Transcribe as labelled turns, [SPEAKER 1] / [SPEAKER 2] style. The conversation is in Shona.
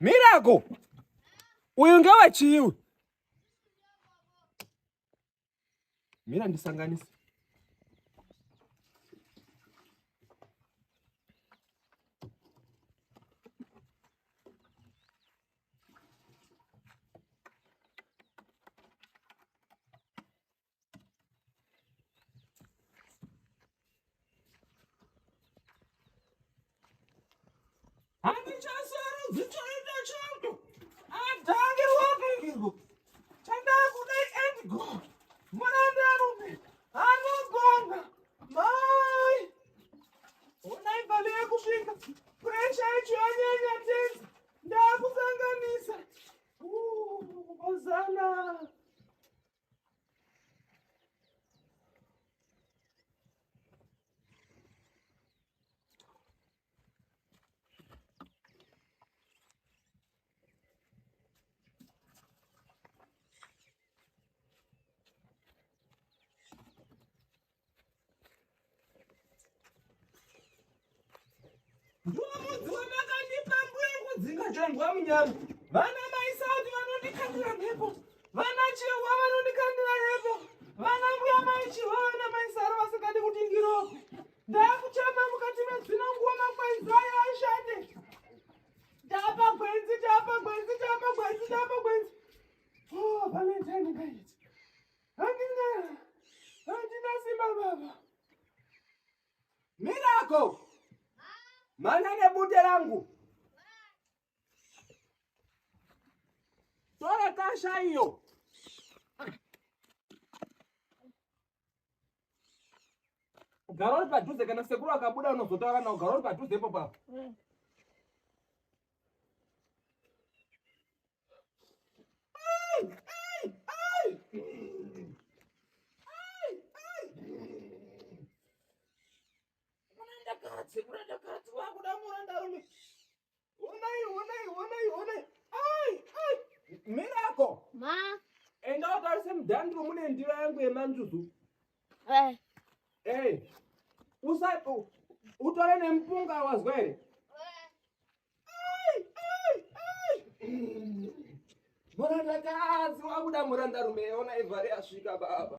[SPEAKER 1] Miracle! Uyu ngewechiwi. Mira ndisanganise. Vana maisati vanondikandira mhepo, vana chiwa vanondikandira mhepo, vana mbuya maichiwa vana maisara vasingadi kuti ndirohwe. Ndakuchema mukati medzina nguva makwenzi aya ashande. Tapa gwenzi. Oh, Valentine guys. Handina simba baba. Miracle! Mana nebude langu. Tora kasha hiyo. Garoli padhuze kana sekuru akabuda unozotaura nawo garoli padhuze ipo papo. Murandakadzi wakuda murandarume. Onai. Miracle!
[SPEAKER 2] Ma.
[SPEAKER 1] Enda utarise mudhandiro mune ndiro yangu yemanzuzu. Usapo utore nempunga wazwa here. Murandakadzi wakuda murandarume, ona ivhari asvika baba.